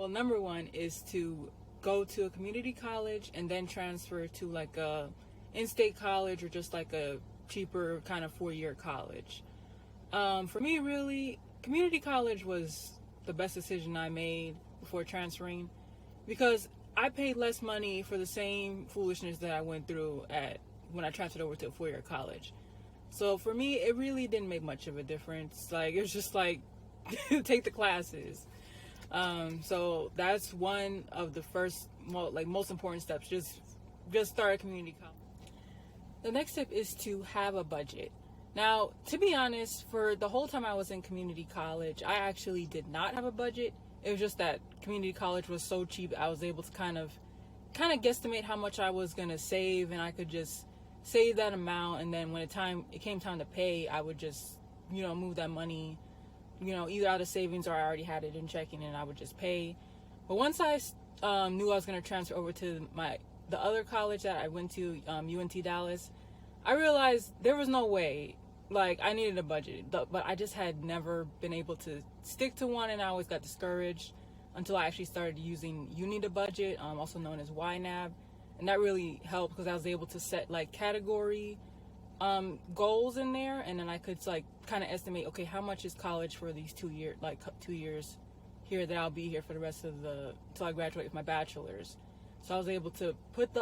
Well, number one is to go to a community college and then transfer to like a in-state college or just like a cheaper kind of 4-year college. For me, really, community college was the best decision I made before transferring because I paid less money for the same foolishness that I went through at when I transferred over to a 4-year college. So for me, it really didn't make much of a difference. Like, it was just like, take the classes. So that's one of the first, most important steps. Just start a community college. The next step is to have a budget. Now, to be honest, for the whole time I was in community college, I actually did not have a budget. It was just that community college was so cheap, I was able to kind of guesstimate how much I was gonna save, and I could just save that amount. And then when it came time to pay, I would just move that money, either out of savings or I already had it in checking, and I would just pay. But once I knew I was gonna transfer over to the other college that I went to, UNT Dallas, I realized there was no way. Like, I needed a budget, but I just had never been able to stick to one, and I always got discouraged until I actually started using You Need a Budget, also known as YNAB, and that really helped because I was able to set like category goals in there, and then I could like kind of estimate, okay, how much is college for these 2 years here that I'll be here for the rest of till I graduate with my bachelor's. So I was able to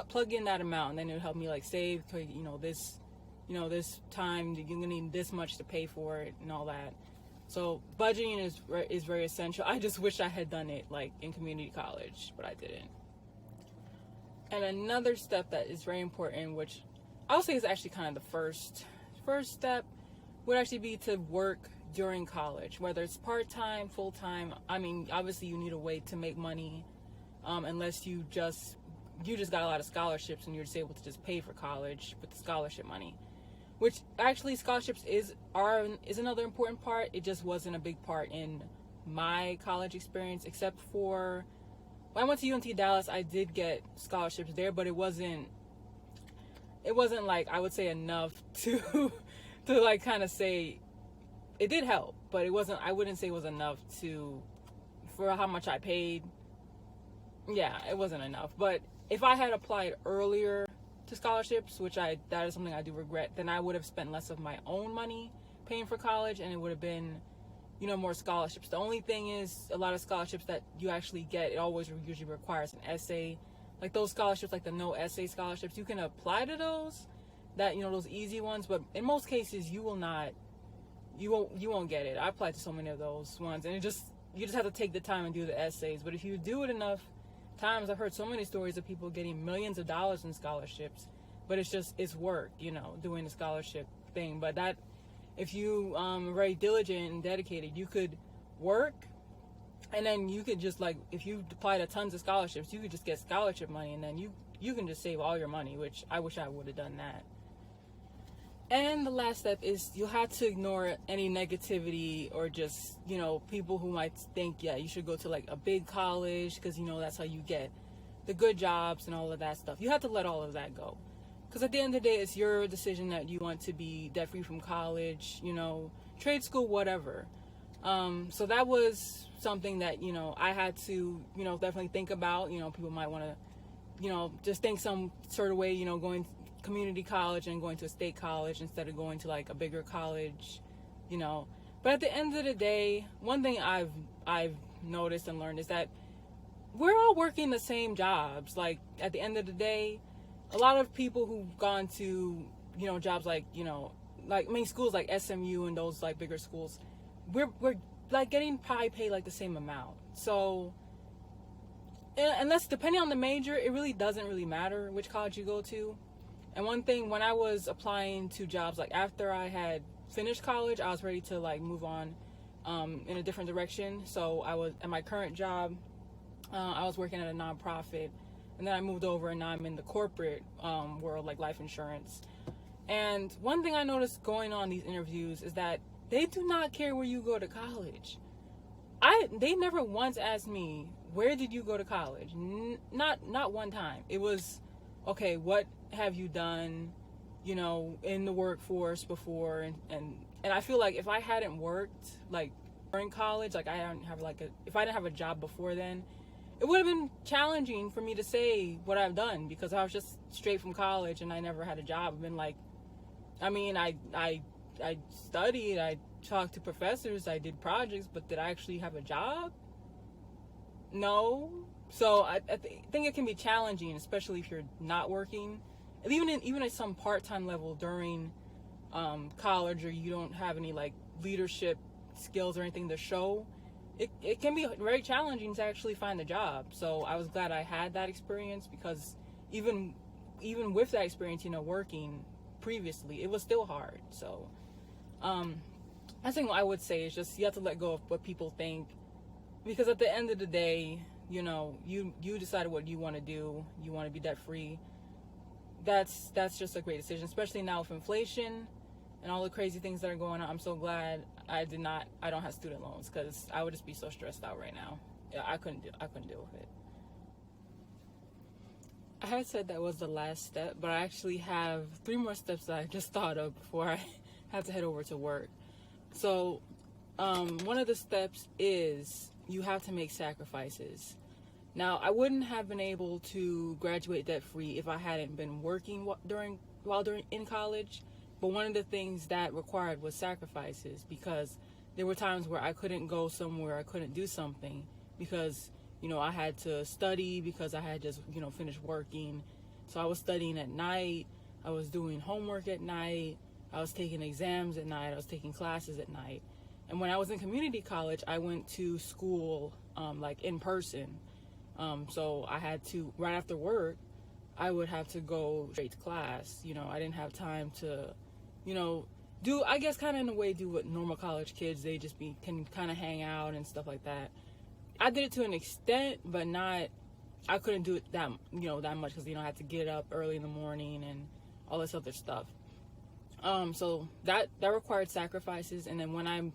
plug in that amount, and then it would help me like save, this time you're gonna need this much to pay for it and all that. So budgeting is very essential. I just wish I had done it like in community college, but I didn't. And another step that is very important, which I'll say is actually kind of the first step, would actually be to work during college, whether it's part-time, full-time. I mean, obviously you need a way to make money, unless you just got a lot of scholarships and you're just able to just pay for college with the scholarship money. Which actually scholarships is another important part. It just wasn't a big part in my college experience, except for when I went to UNT Dallas, I did get scholarships there, but it wasn't like, I would say, enough to like kind of say it did help, but I wouldn't say it was enough for how much I paid. Yeah, it wasn't enough. But if I had applied earlier to scholarships, that is something I do regret, then I would have spent less of my own money paying for college, and it would have been, more scholarships. The only thing is, a lot of scholarships that you actually get, it always usually requires an essay. Like those scholarships, like the no essay scholarships, you can apply to those, those easy ones, but in most cases you won't get it. I applied to so many of those ones, and you just have to take the time and do the essays. But if you do it enough times, I've heard so many stories of people getting millions of dollars in scholarships, but it's work, doing the scholarship thing. But that, if you are very diligent and dedicated, you could work, and then you could just, like, if you apply to tons of scholarships, you could just get scholarship money, and then you can just save all your money, which I wish I would have done that. And the last step is you'll have to ignore any negativity or just, people who might think, yeah, you should go to like a big college because, that's how you get the good jobs and all of that stuff. You have to let all of that go. Because at the end of the day, it's your decision that you want to be debt-free from college, trade school, whatever. So that was something that, I had to, definitely think about. People might want to, just think some sort of way, going community college and going to a state college instead of going to like a bigger college, But at the end of the day, one thing I've noticed and learned is that we're all working the same jobs. Like, at the end of the day, a lot of people who've gone to, jobs like, schools like SMU and those like bigger schools, we're like getting probably paid like the same amount. So, unless, depending on the major, it really doesn't really matter which college you go to. And one thing, when I was applying to jobs, like after I had finished college, I was ready to like move on in a different direction. So I was at my current job, I was working at a nonprofit, and then I moved over, and now I'm in the corporate world, like life insurance. And one thing I noticed going on these interviews is that they do not care where you go to college. They never once asked me, where did you go to college? Not one time. It was, okay, what have you done, in the workforce before? And I feel like if I hadn't worked like during college, like if I didn't have a job before then, it would have been challenging for me to say what I've done because I was just straight from college and I never had a job. I've been like, I mean, I studied, I talked to professors, I did projects, but did I actually have a job? No. So I think it can be challenging, especially if you're not working, and even at some part-time level during college, or you don't have any like leadership skills or anything to show. It can be very challenging to actually find a job. So I was glad I had that experience, because even with that experience, working previously, it was still hard. So I think what I would say is just you have to let go of what people think, because at the end of the day, you decided what you want to do. You want to be debt free. That's just a great decision, especially now with inflation and all the crazy things that are going on. I'm so glad I don't have student loans, because I would just be so stressed out right now. Yeah, I couldn't deal with it. I had said that was the last step, but I actually have 3 more steps that I just thought of before I have to head over to work. So one of the steps is you have to make sacrifices. Now, I wouldn't have been able to graduate debt free if I hadn't been working while in college. But one of the things that required was sacrifices, because there were times where I couldn't go somewhere, I couldn't do something because, I had to study, because I had just, finished working. So I was studying at night, I was doing homework at night, I was taking exams at night, I was taking classes at night. And when I was in community college, I went to school like in person. So I had to, right after work, I would have to go straight to class. I didn't have time to do, I guess, kind of in a way, do what normal college kids, they just can kind of hang out and stuff like that. I did it to an extent, but I couldn't do it that much, because, I had to get up early in the morning and all this other stuff. So that required sacrifices. And then when I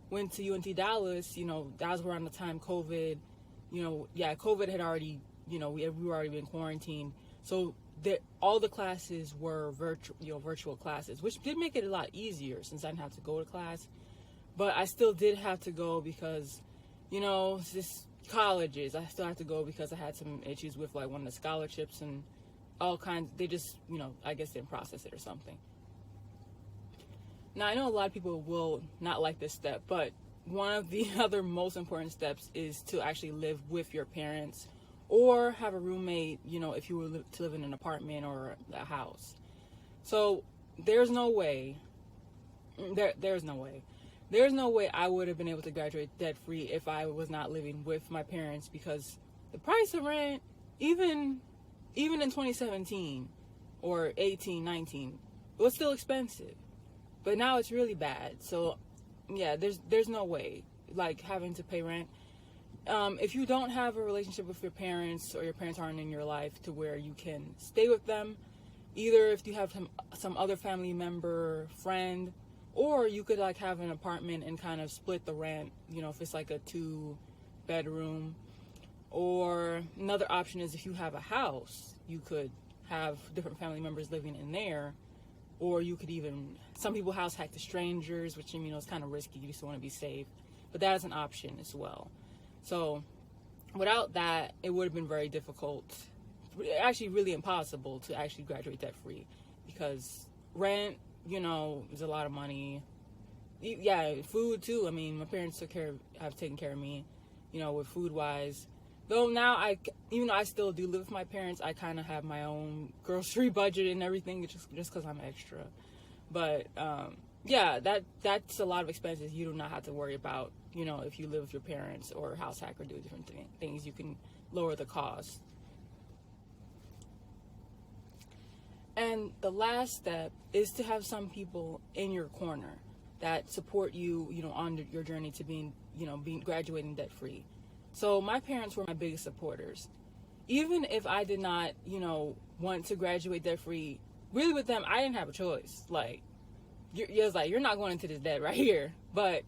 went to UNT Dallas, that was around the time COVID, COVID had already, we were already in quarantine. So all the classes were virtual classes, which did make it a lot easier since I didn't have to go to class. But I still did have to go because, it's just colleges. I still had to go because I had some issues with like one of the scholarships and all kinds. They just, I guess didn't process it or something. Now, I know a lot of people will not like this step, but one of the other most important steps is to actually live with your parents, or have a roommate, if you were to live in an apartment or a house. So there's no way I would have been able to graduate debt free if I was not living with my parents, because the price of rent, even in 2017 or 18, 19, it was still expensive. But now it's really bad. So yeah, there's no way, like, having to pay rent. If you don't have a relationship with your parents, or your parents aren't in your life to where you can stay with them, either if you have some other family member, friend, or you could like have an apartment and kind of split the rent, if it's like a 2-bedroom. Or another option is if you have a house, you could have different family members living in there. Or you could even, some people house hack to strangers, which, is kind of risky. You just want to be safe. But that is an option as well. So without that, it would have been very difficult, actually really impossible, to actually graduate debt free, because rent, is a lot of money. Yeah, food too. I mean, my parents have taken care of me, with food wise. Though now even though I still do live with my parents, I kind of have my own grocery budget and everything, just because I'm extra. But yeah, that's a lot of expenses you do not have to worry about. If you live with your parents or house hack or do different things, you can lower the cost. And the last step is to have some people in your corner that support you, on your journey to being graduating debt free. So my parents were my biggest supporters. Even if I did not, want to graduate debt free, really with them, I didn't have a choice. Like, you're not going into this debt right here. But,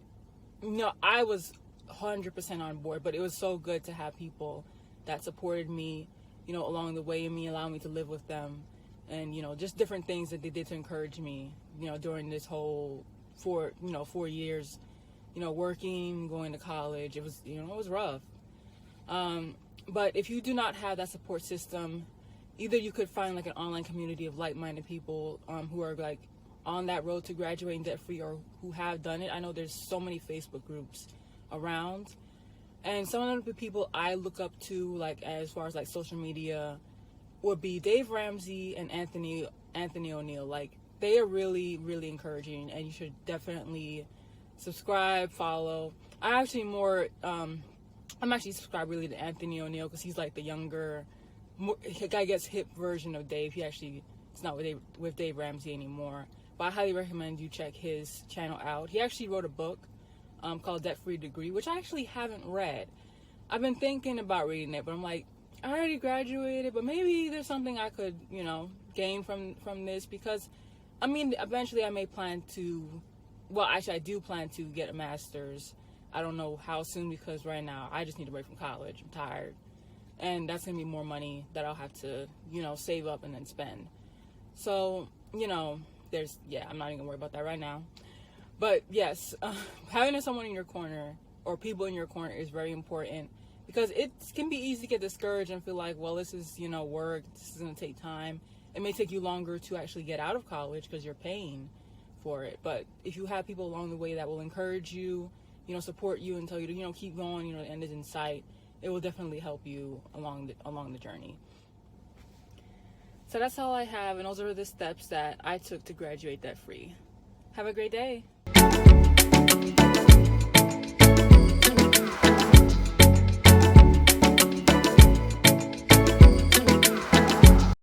I was 100% on board. But it was so good to have people that supported me, along the way, and allowing me to live with them. And, just different things that they did to encourage me, during this whole 4 years, working, going to college. It was, it was rough. But if you do not have that support system, either you could find like an online community of like-minded people who are like on that road to graduating debt-free or who have done it. I know there's so many Facebook groups around, and some of the people I look up to, like as far as like social media, would be Dave Ramsey and Anthony O'Neill. Like they are really, really encouraging, and you should definitely subscribe, follow. I'm actually subscribed really to Anthony O'Neill because he's like the younger, I guess, hip version of Dave. He actually is not with Dave Ramsey anymore. But I highly recommend you check his channel out. He actually wrote a book called Debt Free Degree, which I actually haven't read. I've been thinking about reading it, but I'm like, I already graduated, but maybe there's something I could, gain from this, because, I mean, eventually I may plan to, well, actually I do plan to get a master's. I don't know how soon, because right now I just need a break from college. I'm tired. And that's going to be more money that I'll have to, save up and then spend. So, I'm not even going to worry about that right now. But yes, having someone in your corner or people in your corner is very important, because it can be easy to get discouraged and feel like, well, this is, work. This is going to take time. It may take you longer to actually get out of college because you're paying for it. But if you have people along the way that will encourage you, support you and tell you to, keep going, the end is in sight, it will definitely help you along the journey. So that's all I have, and those are the steps that I took to graduate debt free. Have a great day.